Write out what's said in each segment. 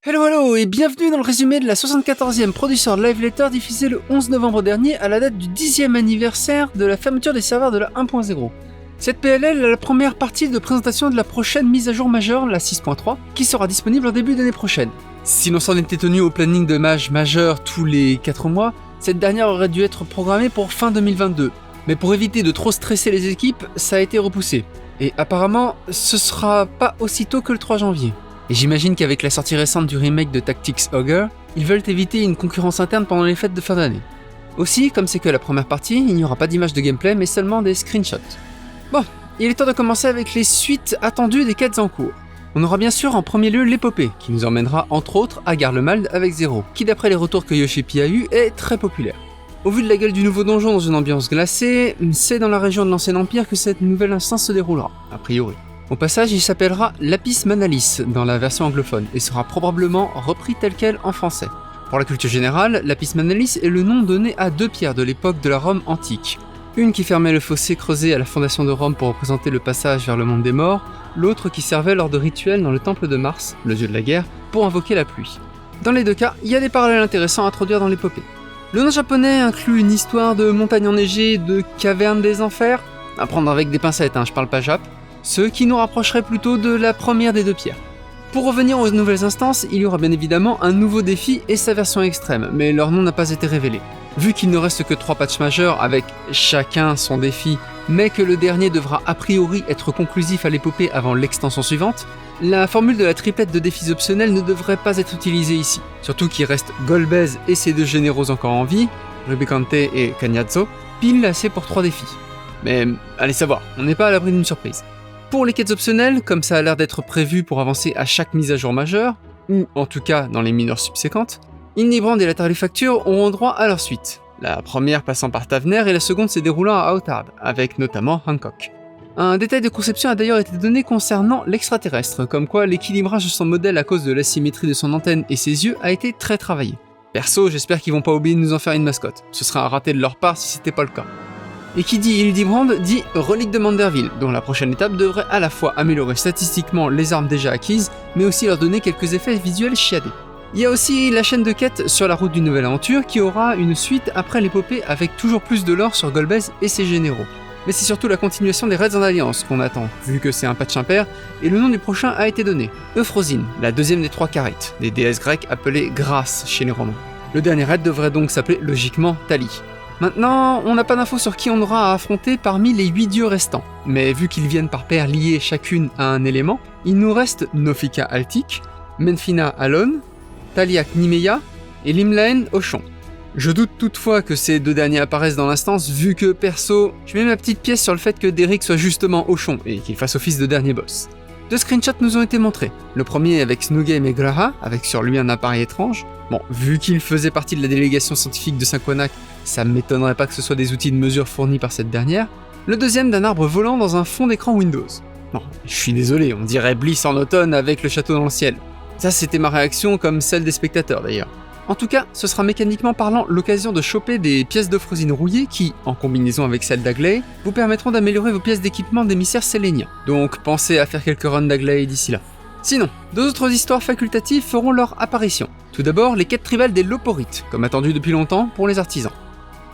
Hello et bienvenue dans le résumé de la 74e Producer Live Letter diffusée le 11 novembre dernier à la date du 10e anniversaire de la fermeture des serveurs de la 1.0. Cette PLL est la première partie de présentation de la prochaine mise à jour majeure, la 6.3, qui sera disponible en début d'année prochaine. Si l'on s'en était tenu au planning de mage majeur tous les 4 mois, cette dernière aurait dû être programmée pour fin 2022. Mais pour éviter de trop stresser les équipes, ça a été repoussé. Et apparemment, ce sera pas aussitôt que le 3 janvier. Et j'imagine qu'avec la sortie récente du remake de Tactics Ogre, ils veulent éviter une concurrence interne pendant les fêtes de fin d'année. Aussi, comme c'est que la première partie, il n'y aura pas d'image de gameplay mais seulement des screenshots. Bon, il est temps de commencer avec les suites attendues des quêtes en cours. On aura bien sûr en premier lieu l'épopée, qui nous emmènera entre autres à Garlemald avec Zero, qui d'après les retours que Yoshipi a eu est très populaire. Au vu de la gueule du nouveau donjon dans une ambiance glacée, c'est dans la région de l'Ancien Empire que cette nouvelle instance se déroulera, a priori. Au passage, il s'appellera Lapis Manalis dans la version anglophone et sera probablement repris tel quel en français. Pour la culture générale, Lapis Manalis est le nom donné à deux pierres de l'époque de la Rome antique. Une qui fermait le fossé creusé à la fondation de Rome pour représenter le passage vers le monde des morts, l'autre qui servait lors de rituels dans le temple de Mars, le dieu de la guerre, pour invoquer la pluie. Dans les deux cas, il y a des parallèles intéressants à introduire dans l'épopée. Le nom japonais inclut une histoire de montagnes enneigées, de cavernes des enfers, à prendre avec des pincettes, je parle pas jap, ce qui nous rapprocherait plutôt de la première des deux pierres. Pour revenir aux nouvelles instances, il y aura bien évidemment un nouveau défi et sa version extrême, mais leur nom n'a pas été révélé. Vu qu'il ne reste que 3 patchs majeurs avec chacun son défi, mais que le dernier devra a priori être conclusif à l'épopée avant l'extension suivante, la formule de la triplette de défis optionnels ne devrait pas être utilisée ici. Surtout qu'il reste Golbez et ses deux généraux encore en vie, Rubicante et Cagnazzo, pile assez pour 3 défis. Mais allez savoir, on n'est pas à l'abri d'une surprise. Pour les quêtes optionnelles, comme ça a l'air d'être prévu pour avancer à chaque mise à jour majeure, ou en tout cas dans les mineures subséquentes, Innibrand et la Tarifacture auront droit à leur suite. La première passant par Tavener et la seconde se déroulant à Outard, avec notamment Hancock. Un détail de conception a d'ailleurs été donné concernant l'extraterrestre, comme quoi l'équilibrage de son modèle à cause de l'asymétrie de son antenne et ses yeux a été très travaillé. Perso, j'espère qu'ils vont pas oublier de nous en faire une mascotte, ce serait un raté de leur part si c'était pas le cas. Et qui dit Hildibrand dit Relique de Manderville, dont la prochaine étape devrait à la fois améliorer statistiquement les armes déjà acquises, mais aussi leur donner quelques effets visuels chiadés. Il y a aussi la chaîne de quêtes sur la route d'une nouvelle aventure qui aura une suite après l'épopée avec toujours plus de lore sur Golbez et ses généraux. Mais c'est surtout la continuation des raids en alliance qu'on attend, vu que c'est un patch impair, et le nom du prochain a été donné, Euphrosine, la deuxième des 3 Carites, des déesses grecques appelées Grâce chez les Romains. Le dernier raid devrait donc s'appeler logiquement Thalie. Maintenant, on n'a pas d'infos sur qui on aura à affronter parmi les 8 dieux restants, mais vu qu'ils viennent par paires liées chacune à un élément, il nous reste Nofika Altic, Menfina Alon, Taliak Nimeya et Limlaen Ochon. Je doute toutefois que ces 2 derniers apparaissent dans l'instance, vu que perso, je mets ma petite pièce sur le fait que Derrick soit justement Ochon et qu'il fasse office de dernier boss. 2 screenshots nous ont été montrés. Le premier avec Snugem et Graha, avec sur lui un appareil étrange. Bon, vu qu'il faisait partie de la délégation scientifique de Saint-Quanac, ça m'étonnerait pas que ce soit des outils de mesure fournis par cette dernière. Le deuxième d'un arbre volant dans un fond d'écran Windows. Bon, je suis désolé, on dirait Bliss en automne avec le château dans le ciel. Ça c'était ma réaction comme celle des spectateurs d'ailleurs. En tout cas, ce sera mécaniquement parlant l'occasion de choper des pièces d'Euphrosine rouillées qui, en combinaison avec celles d'Agley, vous permettront d'améliorer vos pièces d'équipement d'émissaires séléniens. Donc pensez à faire quelques runs d'Agley d'ici là. Sinon, 2 autres histoires facultatives feront leur apparition. Tout d'abord, les quêtes tribales des Loporites, comme attendu depuis longtemps pour les artisans.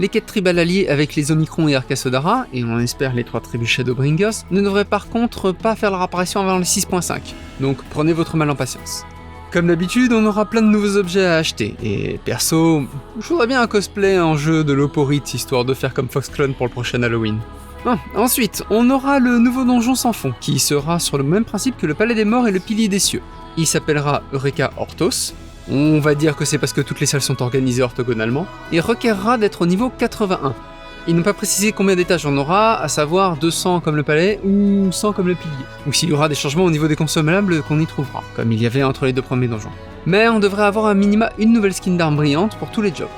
Les quêtes tribales alliées avec les Omicron et Arcasodara, et on espère les 3 tribus Shadowbringers, ne devraient par contre pas faire leur apparition avant le 6.5, donc prenez votre mal en patience. Comme d'habitude, on aura plein de nouveaux objets à acheter, et perso, je voudrais bien un cosplay en jeu de Loporite, histoire de faire comme Foxclone pour le prochain Halloween. Ensuite, on aura le nouveau donjon sans fond, qui sera sur le même principe que le Palais des Morts et le Pilier des Cieux. Il s'appellera Eureka Orthos, on va dire que c'est parce que toutes les salles sont organisées orthogonalement, et requerra d'être au niveau 81. Ils n'ont pas précisé combien d'étages on aura, à savoir 200 comme le palais ou 100 comme le pilier, ou s'il y aura des changements au niveau des consommables qu'on y trouvera, comme il y avait entre les 2 premiers donjons. Mais on devrait avoir à minima une nouvelle skin d'arme brillante pour tous les jobs.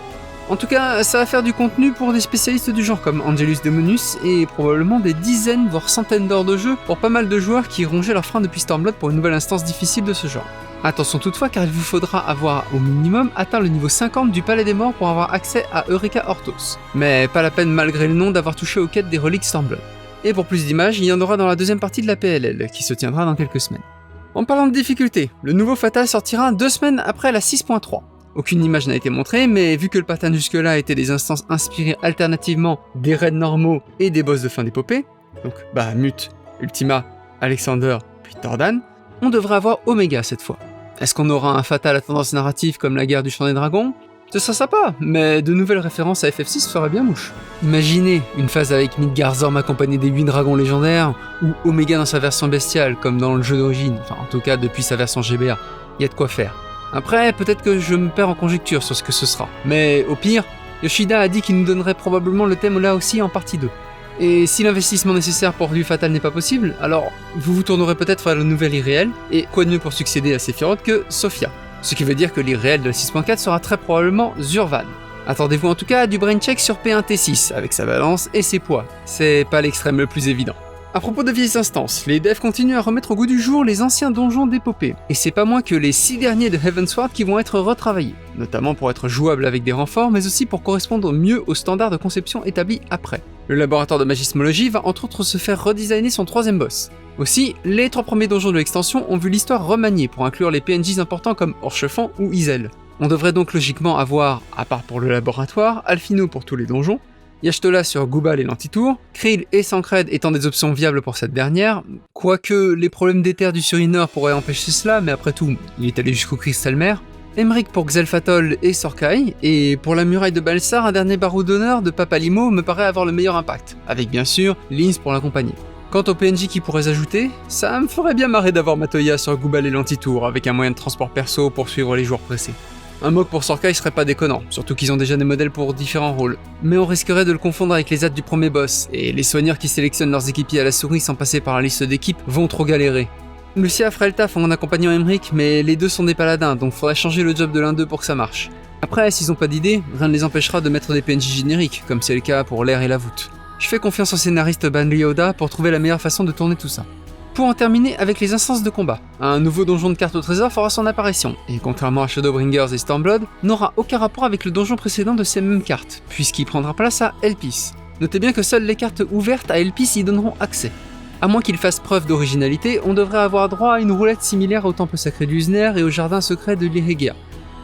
En tout cas, ça va faire du contenu pour des spécialistes du genre comme Angelus Demonus et probablement des dizaines voire centaines d'heures de jeu pour pas mal de joueurs qui rongeaient leur frein depuis Stormblood pour une nouvelle instance difficile de ce genre. Attention toutefois car il vous faudra avoir au minimum atteint le niveau 50 du Palais des Morts pour avoir accès à Eureka Orthos. Mais pas la peine malgré le nom d'avoir touché aux quêtes des reliques Stormblood. Et pour plus d'images, il y en aura dans la deuxième partie de la PLL qui se tiendra dans quelques semaines. En parlant de difficulté, le nouveau Fatal sortira 2 semaines après la 6.3. Aucune image n'a été montrée, mais vu que le pattern jusque-là était des instances inspirées alternativement des raids normaux et des boss de fin d'épopée, donc Bahamut, Ultima, Alexander, puis Tordan, on devrait avoir Omega cette fois. Est-ce qu'on aura un Fatal à tendance narrative comme la guerre du Chant des Dragons ? Ce serait sympa, mais de nouvelles références à FF6 feraient bien mouche. Imaginez une phase avec Midgarzorm accompagné des 8 dragons légendaires, ou Omega dans sa version bestiale, comme dans le jeu d'origine, enfin en tout cas depuis sa version GBA. Y a de quoi faire. Après, peut-être que je me perds en conjecture sur ce que ce sera, mais au pire, Yoshida a dit qu'il nous donnerait probablement le thème là aussi en partie 2. Et si l'investissement nécessaire pour du Fatal n'est pas possible, alors vous vous tournerez peut-être vers le nouvel irréel, et quoi de mieux pour succéder à Sephiroth que Sophia. Ce qui veut dire que l'irréel de la 6.4 sera très probablement Zurvan. Attendez-vous en tout cas à du brain check sur P1T6, avec sa balance et ses poids. C'est pas l'extrême le plus évident. À propos de vieilles instances, les devs continuent à remettre au goût du jour les anciens donjons d'épopée, et c'est pas moins que les 6 derniers de Heavensward qui vont être retravaillés, notamment pour être jouables avec des renforts, mais aussi pour correspondre mieux aux standards de conception établis après. Le laboratoire de magismologie va entre autres se faire redesigner son 3ème boss. Aussi, les 3 premiers donjons de l'extension ont vu l'histoire remaniée pour inclure les PNJs importants comme Orchefant ou Izel. On devrait donc logiquement avoir, à part pour le laboratoire, Alphino pour tous les donjons, Y'shtola sur Goubal et l'Antitour, Krill et Sancred étant des options viables pour cette dernière, quoique les problèmes d'éther du Surinor pourraient empêcher cela, mais après tout, il est allé jusqu'au Kristallmer, Emmerich pour Xelphatol et Sorkai, et pour la muraille de Balsar, un dernier barreau d'honneur de Papalimo me paraît avoir le meilleur impact, avec bien sûr Linz pour l'accompagner. Quant aux PNJ qui pourraient ajouter, ça me ferait bien marrer d'avoir Matoya sur Goubal et l'Antitour, avec un moyen de transport perso pour suivre les joueurs pressés. Un mock pour Sorkai serait pas déconnant, surtout qu'ils ont déjà des modèles pour différents rôles. Mais on risquerait de le confondre avec les ads du premier boss, et les soigneurs qui sélectionnent leurs équipiers à la souris sans passer par la liste d'équipe vont trop galérer. Lucia ferait le taf en accompagnant Emmerich, mais les deux sont des paladins, donc faudrait changer le job de l'un d'eux pour que ça marche. Après, s'ils ont pas d'idée, rien ne les empêchera de mettre des PNJ génériques, comme c'est le cas pour l'air et la voûte. Je fais confiance au scénariste Ban Ryoda pour trouver la meilleure façon de tourner tout ça. Pour en terminer avec les instances de combat, un nouveau donjon de cartes au trésor fera son apparition, et contrairement à Shadowbringers et Stormblood, n'aura aucun rapport avec le donjon précédent de ces mêmes cartes, puisqu'il prendra place à Elpis. Notez bien que seules les cartes ouvertes à Elpis y donneront accès. À moins qu'il fasse preuve d'originalité, on devrait avoir droit à une roulette similaire au temple sacré d'Uzner et au jardin secret de l'Iregia.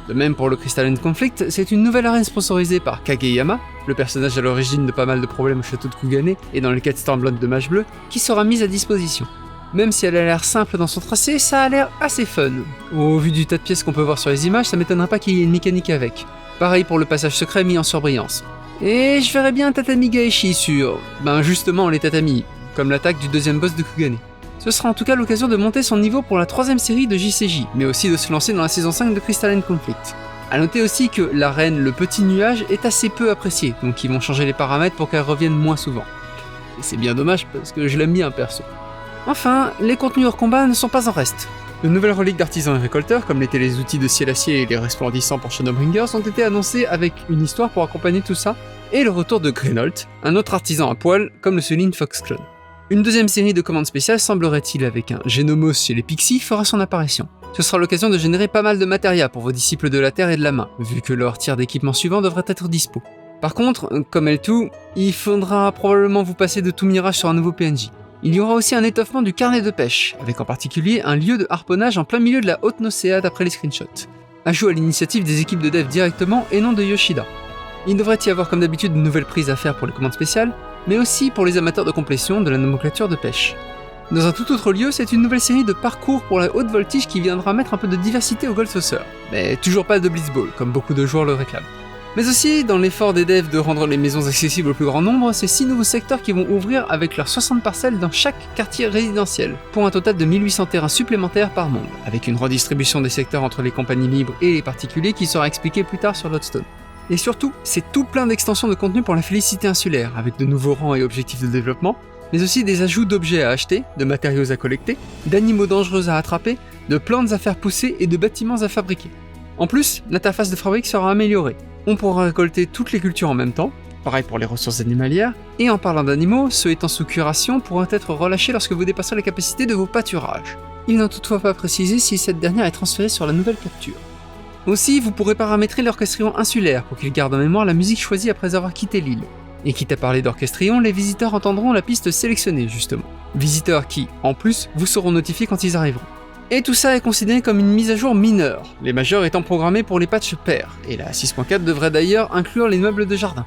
De même pour le Crystalline Conflict, c'est une nouvelle arène sponsorisée par Kageyama, le personnage à l'origine de pas mal de problèmes au château de Kugane et dans le quête Stormblood de Mage Bleu, qui sera mise à disposition. Même si elle a l'air simple dans son tracé, ça a l'air assez fun. Au vu du tas de pièces qu'on peut voir sur les images, ça m'étonnerait pas qu'il y ait une mécanique avec. Pareil pour le passage secret mis en surbrillance. Et je verrais bien un tatami Gaeshi sur... justement les tatamis, comme l'attaque du 2ème boss de Kugane. Ce sera en tout cas l'occasion de monter son niveau pour la 3ème série de JCJ, mais aussi de se lancer dans la saison 5 de Crystalline Conflict. A noter aussi que la reine le petit nuage est assez peu appréciée, donc ils vont changer les paramètres pour qu'elle revienne moins souvent. Et c'est bien dommage parce que je l'aime bien perso. Enfin, les contenus hors combat ne sont pas en reste. De nouvelles reliques d'artisans et récolteurs, comme l'étaient les outils de ciel acier et les resplendissants pour Shadowbringers, ont été annoncés avec une histoire pour accompagner tout ça, et le retour de Greynolt, un autre artisan à poil, comme le souligne Foxclone. Une 2ème série de commandes spéciales, semblerait-il avec un Génomos chez les Pixies, fera son apparition. Ce sera l'occasion de générer pas mal de matéria pour vos disciples de la Terre et de la Main, vu que leur tir d'équipement suivant devrait être dispo. Par contre, comme L2, il faudra probablement vous passer de tout mirage sur un nouveau PNJ. Il y aura aussi un étoffement du carnet de pêche, avec en particulier un lieu de harponnage en plein milieu de la haute Nocéa d'après les screenshots. Ajout à l'initiative des équipes de dev directement et non de Yoshida. Il devrait y avoir comme d'habitude de nouvelles prises à faire pour les commandes spéciales, mais aussi pour les amateurs de complétion de la nomenclature de pêche. Dans un tout autre lieu, c'est une nouvelle série de parcours pour la haute voltige qui viendra mettre un peu de diversité au Gold Saucer, mais toujours pas de Blitzball, comme beaucoup de joueurs le réclament. Mais aussi, dans l'effort des devs de rendre les maisons accessibles au plus grand nombre, c'est 6 nouveaux secteurs qui vont ouvrir avec leurs 60 parcelles dans chaque quartier résidentiel, pour un total de 1800 terrains supplémentaires par monde, avec une redistribution des secteurs entre les compagnies libres et les particuliers qui sera expliquée plus tard sur Lodestone. Et surtout, c'est tout plein d'extensions de contenu pour la Félicité insulaire, avec de nouveaux rangs et objectifs de développement, mais aussi des ajouts d'objets à acheter, de matériaux à collecter, d'animaux dangereux à attraper, de plantes à faire pousser et de bâtiments à fabriquer. En plus, l'interface de fabrique sera améliorée. On pourra récolter toutes les cultures en même temps, pareil pour les ressources animalières, et en parlant d'animaux, ceux étant sous curation pourront être relâchés lorsque vous dépasserez la capacité de vos pâturages. Il n'a toutefois pas précisé si cette dernière est transférée sur la nouvelle capture. Aussi, vous pourrez paramétrer l'orchestrion insulaire pour qu'il garde en mémoire la musique choisie après avoir quitté l'île. Et quitte à parler d'orchestrion, les visiteurs entendront la piste sélectionnée justement. Visiteurs qui, en plus, vous seront notifiés quand ils arriveront. Et tout ça est considéré comme une mise à jour mineure, les majeures étant programmées pour les patchs pairs, et la 6.4 devrait d'ailleurs inclure les meubles de jardin.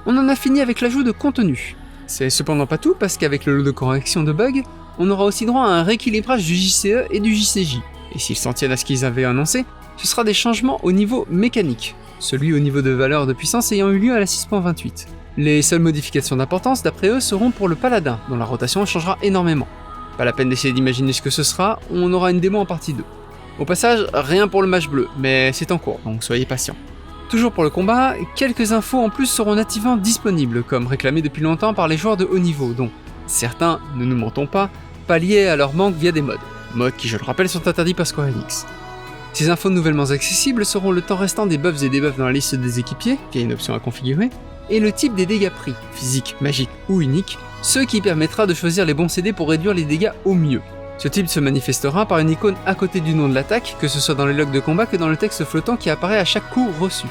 On en a fini avec l'ajout de contenu. C'est cependant pas tout, parce qu'avec le lot de correction de bugs, on aura aussi droit à un rééquilibrage du JCE et du JCJ. Et s'ils s'en tiennent à ce qu'ils avaient annoncé, ce sera des changements au niveau mécanique, celui au niveau de valeur de puissance ayant eu lieu à la 6.28. Les seules modifications d'importance, d'après eux, seront pour le paladin, dont la rotation changera énormément. Pas la peine d'essayer d'imaginer ce que ce sera, on aura une démo en partie 2. Au passage, rien pour le mage bleu, mais c'est en cours, donc soyez patients. Toujours pour le combat, quelques infos en plus seront nativement disponibles, comme réclamé depuis longtemps par les joueurs de haut niveau, dont certains, ne nous mentons pas, palliaient à leur manque via des mods. Mods qui, je le rappelle, sont interdits par Square Enix. Ces infos nouvellement accessibles seront le temps restant des buffs et debuffs dans la liste des équipiers, via une option à configurer, et le type des dégâts pris, physiques, magiques ou uniques, ce qui permettra de choisir les bons CD pour réduire les dégâts au mieux. Ce type se manifestera par une icône à côté du nom de l'attaque, que ce soit dans les logs de combat que dans le texte flottant qui apparaît à chaque coup reçu.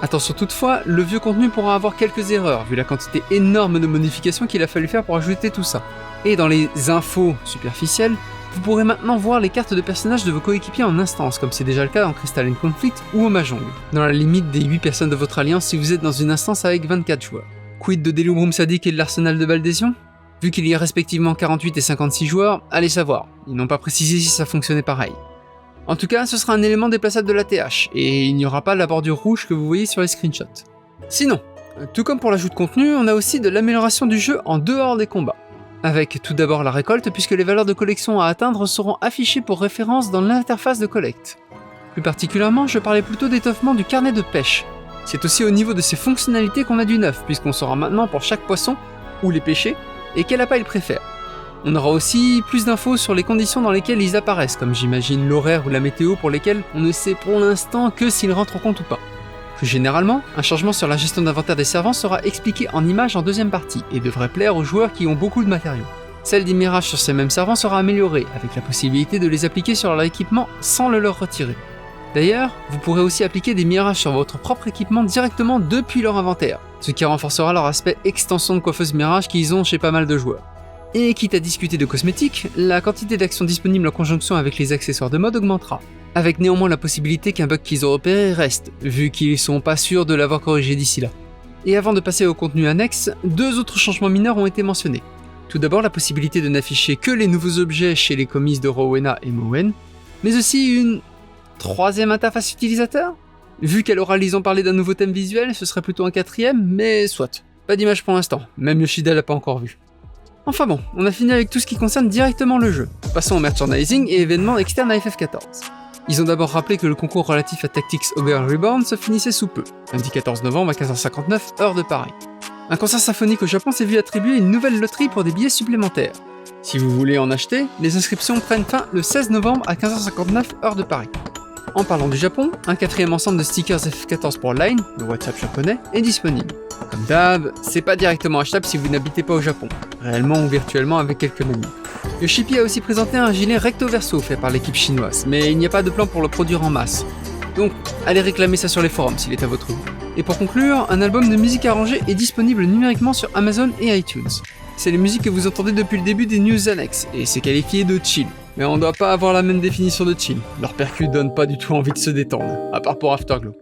Attention toutefois, le vieux contenu pourra avoir quelques erreurs, vu la quantité énorme de modifications qu'il a fallu faire pour ajouter tout ça. Et dans les infos superficielles, vous pourrez maintenant voir les cartes de personnages de vos coéquipiers en instance, comme c'est déjà le cas dans Crystalline Conflict ou au Mahjong, dans la limite des 8 personnes de votre alliance si vous êtes dans une instance avec 24 joueurs. Quid de Delubrum Sadique et de l'arsenal de Baldésion ? Vu qu'il y a respectivement 48 et 56 joueurs, allez savoir, ils n'ont pas précisé si ça fonctionnait pareil. En tout cas, ce sera un élément déplaçable de la TH, et il n'y aura pas la bordure rouge que vous voyez sur les screenshots. Sinon, tout comme pour l'ajout de contenu, on a aussi de l'amélioration du jeu en dehors des combats. Avec tout d'abord la récolte, puisque les valeurs de collection à atteindre seront affichées pour référence dans l'interface de collecte. Plus particulièrement, je parlais plutôt d'étoffement du carnet de pêche. C'est aussi au niveau de ses fonctionnalités qu'on a du neuf, puisqu'on saura maintenant pour chaque poisson où les pêcher et quelle appât il préfère. On aura aussi plus d'infos sur les conditions dans lesquelles ils apparaissent, comme j'imagine l'horaire ou la météo pour lesquels on ne sait pour l'instant que s'ils rentrent en compte ou pas. Plus généralement, un changement sur la gestion d'inventaire des servants sera expliqué en images en deuxième partie et devrait plaire aux joueurs qui ont beaucoup de matériaux. Celle des mirages sur ces mêmes servants sera améliorée, avec la possibilité de les appliquer sur leur équipement sans le leur retirer. D'ailleurs, vous pourrez aussi appliquer des mirages sur votre propre équipement directement depuis leur inventaire, ce qui renforcera leur aspect extension de coiffeuse mirage qu'ils ont chez pas mal de joueurs. Et quitte à discuter de cosmétiques, la quantité d'actions disponibles en conjonction avec les accessoires de mode augmentera, avec néanmoins la possibilité qu'un bug qu'ils ont repéré reste, vu qu'ils sont pas sûrs de l'avoir corrigé d'ici là. Et avant de passer au contenu annexe, 2 autres changements mineurs ont été mentionnés. Tout d'abord la possibilité de n'afficher que les nouveaux objets chez les commises de Rowena et Mowen, mais aussi une 3e interface utilisateur. Vu qu'à l'oral ils ont parlé d'un nouveau thème visuel, ce serait plutôt un 4e, mais soit. Pas d'image pour l'instant, même Yoshida l'a pas encore vu. Enfin bon, on a fini avec tout ce qui concerne directement le jeu. Passons au merchandising et événements externes à FF14. Ils ont d'abord rappelé que le concours relatif à Tactics Ogre Reborn se finissait sous peu, lundi 14 novembre à 15h59, heure de Paris. Un concert symphonique au Japon s'est vu attribuer une nouvelle loterie pour des billets supplémentaires. Si vous voulez en acheter, les inscriptions prennent fin le 16 novembre à 15h59, heure de Paris. En parlant du Japon, un 4e ensemble de stickers FF14 pour Line, le WhatsApp japonais, est disponible. Comme d'hab, c'est pas directement achetable si vous n'habitez pas au Japon, réellement ou virtuellement avec quelques menus. Yoshipi a aussi présenté un gilet recto verso fait par l'équipe chinoise, mais il n'y a pas de plan pour le produire en masse. Donc, allez réclamer ça sur les forums s'il est à votre goût. Et pour conclure, un album de musique arrangée est disponible numériquement sur Amazon et iTunes. C'est les musiques que vous entendez depuis le début des news annexes, et c'est qualifié de chill. Mais on doit pas avoir la même définition de chill. Leur percu donne pas du tout envie de se détendre, à part pour Afterglow.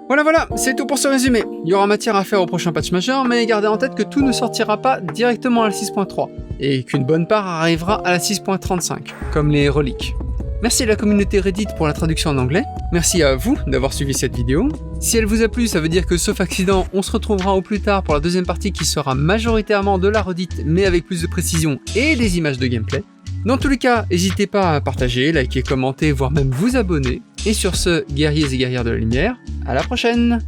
Voilà, c'est tout pour ce résumé. Il y aura matière à faire au prochain patch majeur, mais gardez en tête que tout ne sortira pas directement à la 6.3, et qu'une bonne part arrivera à la 6.35, comme les reliques. Merci à la communauté Reddit pour la traduction en anglais, merci à vous d'avoir suivi cette vidéo. Si elle vous a plu, ça veut dire que sauf accident, on se retrouvera au plus tard pour la deuxième partie qui sera majoritairement de la redite, mais avec plus de précision et des images de gameplay. Dans tous les cas, n'hésitez pas à partager, liker, commenter, voire même vous abonner. Et sur ce, guerriers et guerrières de la lumière, à la prochaine!